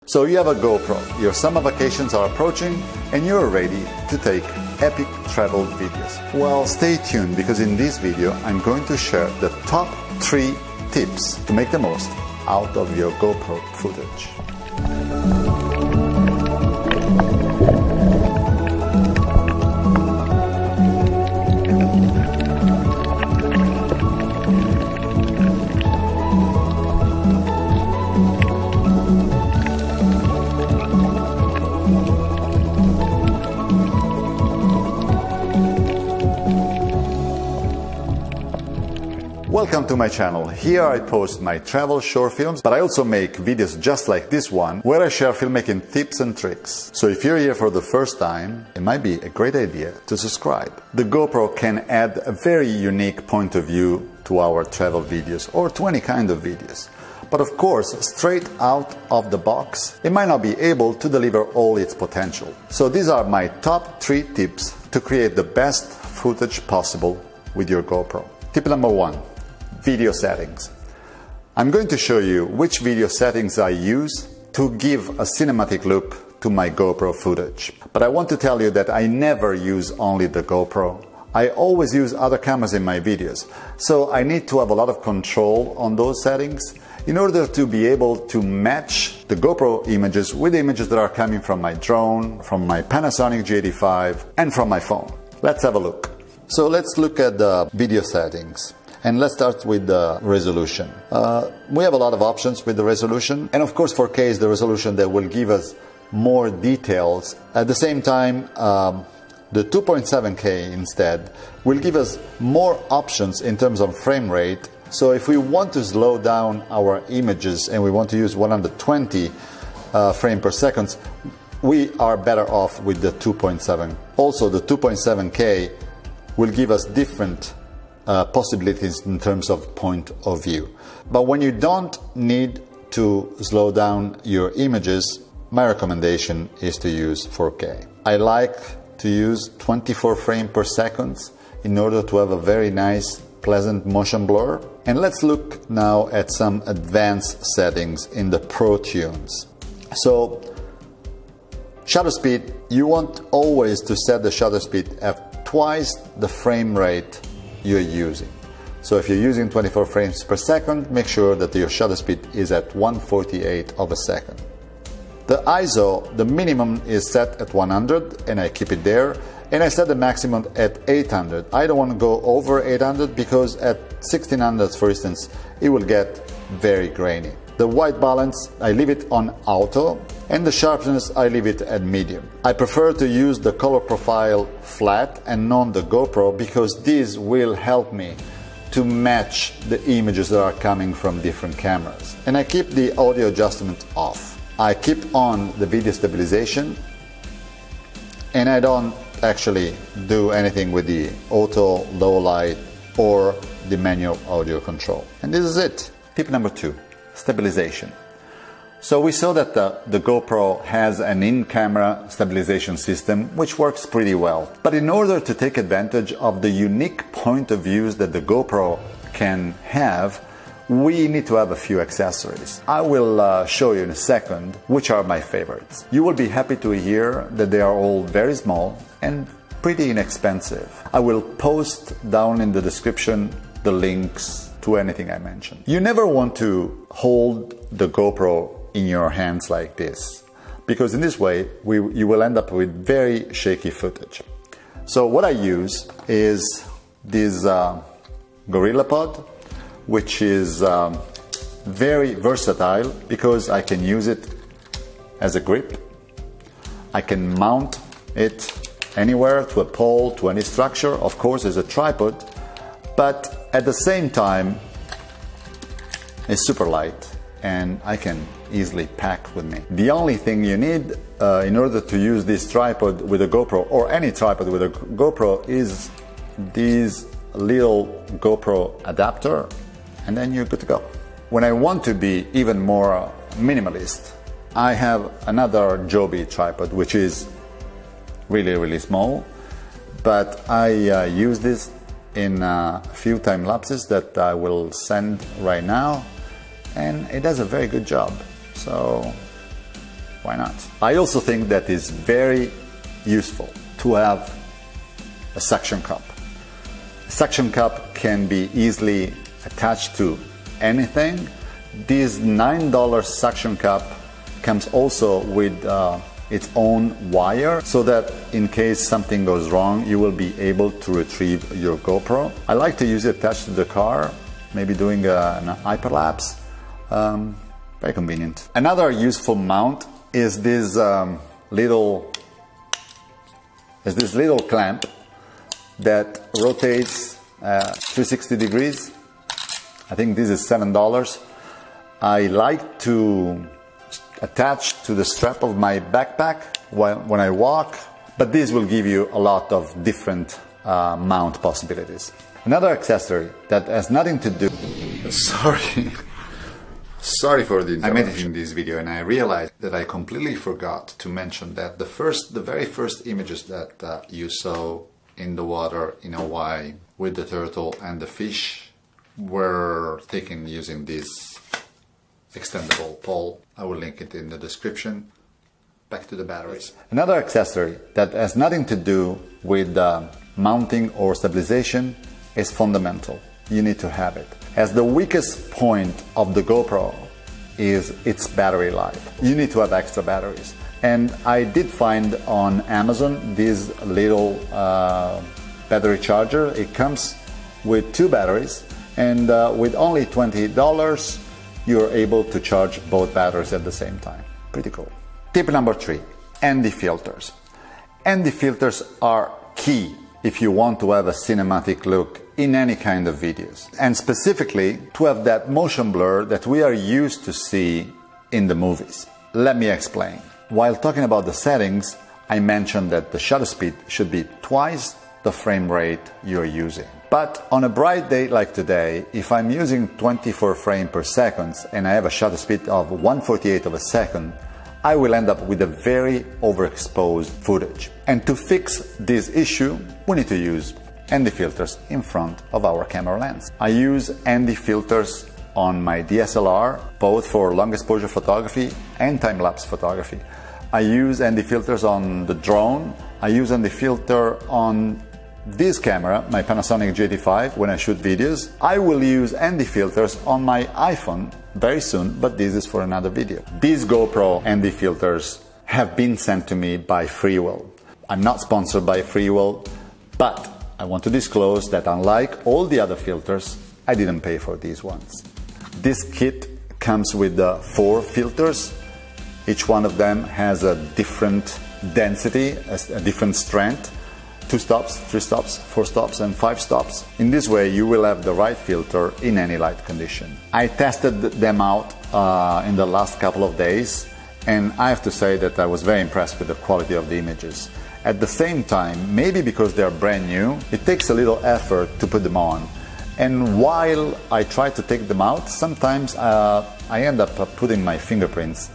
So you have a GoPro, your summer vacations are approaching, and you're ready to take epic travel videos. Well, stay tuned because in this video I'm going to share the top 3 tips to make the most out of your GoPro footage. Welcome to my channel. Here I post my travel short films, but I also make videos just like this one, where I share filmmaking tips and tricks. So if you're here for the first time, it might be a great idea to subscribe. The GoPro can add a very unique point of view to our travel videos, or to any kind of videos. But of course, straight out of the box, it might not be able to deliver all its potential. So these are my top 3 tips to create the best footage possible with your GoPro. Tip number 1. Video settings. I'm going to show you which video settings I use to give a cinematic look to my GoPro footage. But I want to tell you that I never use only the GoPro. I always use other cameras in my videos. So I need to have a lot of control on those settings in order to be able to match the GoPro images with the images that are coming from my drone, from my Panasonic G85, and from my phone. Let's have a look. So let's look at the video settings. And let's start with the resolution. We have a lot of options with the resolution. And of course 4K is the resolution that will give us more details. At the same time, the 2.7K instead will give us more options in terms of frame rate. So if we want to slow down our images and we want to use 120 frames per second, we are better off with the 2.7. Also, the 2.7K will give us different possibilities in terms of point of view. But when you don't need to slow down your images, my recommendation is to use 4K. I like to use 24 frames per second in order to have a very nice, pleasant motion blur. And let's look now at some advanced settings in the Pro Tunes. So, shutter speed, you want always to set the shutter speed at twice the frame rate you're using. So if you're using 24 frames per second, make sure that your shutter speed is at 1/48 of a second. The ISO, the minimum is set at 100 and I keep it there, and I set the maximum at 800. I don't want to go over 800 because at 1600, for instance, it will get very grainy. The white balance, I leave it on auto, and the sharpness, I leave it at medium. I prefer to use the color profile flat and not the GoPro because this will help me to match the images that are coming from different cameras. And I keep the audio adjustment off. I keep on the video stabilization, and I don't actually do anything with the auto, low light, or the manual audio control. And this is it. Tip number 2. Stabilization. So we saw that the GoPro has an in-camera stabilization system which works pretty well. But in order to take advantage of the unique point of views that the GoPro can have, we need to have a few accessories. I will show you in a second which are my favorites. You will be happy to hear that they are all very small and pretty inexpensive. I will post down in the description the links to anything I mentioned. You never want to hold the GoPro in your hands like this, because in this way you will end up with very shaky footage. So what I use is this gorillapod, which is very versatile because I can use it as a grip. I can mount it anywhere, to a pole, to any structure. Of course, as a tripod, but at the same time, it's super light and I can easily pack with me. The only thing you need in order to use this tripod with a GoPro, or any tripod with a GoPro, is this little GoPro adapter, and then you're good to go. When I want to be even more minimalist, I have another Joby tripod, which is really small, but I use this in a few time lapses that I will send right now, and it does a very good job. So why not? I also think that it's very useful to have a suction cup. A suction cup can be easily attached to anything. This $9 suction cup comes also with its own wire, so that in case something goes wrong, you will be able to retrieve your GoPro. I like to use it attached to the car, maybe doing an hyperlapse. Very convenient. Another useful mount is this little clamp that rotates 360 degrees. I think this is $7. I like to attach to the strap of my backpack when I walk, but this will give you a lot of different mount possibilities. Another accessory that has nothing to do... Sorry for the interruption. I'm editing this video and I realized that I completely forgot to mention that the very first images that you saw in the water in Hawaii with the turtle and the fish were taken using this extendable pole. I will link it in the description. Back to the batteries. Another accessory that has nothing to do with mounting or stabilization is fundamental. You need to have it. As the weakest point of the GoPro is its battery life. You need to have extra batteries. And I did find on Amazon this little battery charger. It comes with 2 batteries, and with only $20 you're able to charge both batteries at the same time. Pretty cool. Tip number 3, ND filters. ND filters are key if you want to have a cinematic look in any kind of videos, and specifically to have that motion blur that we are used to see in the movies. Let me explain. While talking about the settings, I mentioned that the shutter speed should be twice the frame rate you're using. But on a bright day like today, if I'm using 24 frames per second and I have a shutter speed of 1/48 of a second, I will end up with a very overexposed footage. And to fix this issue, we need to use ND filters in front of our camera lens. I use ND filters on my DSLR, both for long exposure photography and time-lapse photography. I use ND filters on the drone. I use ND filter on this camera, my Panasonic G85, when I shoot videos. I will use ND filters on my iPhone very soon, but this is for another video. These GoPro ND filters have been sent to me by Freewell. I'm not sponsored by Freewell, but I want to disclose that unlike all the other filters, I didn't pay for these ones. This kit comes with 4 filters. Each one of them has a different density, a different strength. 2 stops, 3 stops, 4 stops and 5 stops. In this way you will have the right filter in any light condition. I tested them out in the last couple of days, and I have to say that I was very impressed with the quality of the images. At the same time, maybe because they are brand new, it takes a little effort to put them on. And while I try to take them out, sometimes I end up putting my fingerprints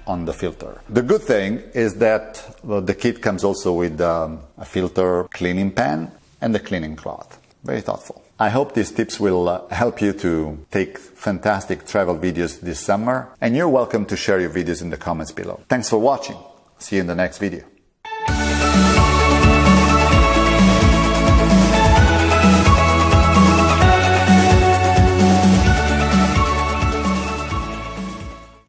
on the filter. The good thing is that the kit comes also with a filter cleaning pan and a cleaning cloth. Very thoughtful. I hope these tips will help you to take fantastic travel videos this summer, and you're welcome to share your videos in the comments below. Thanks for watching. See you in the next video.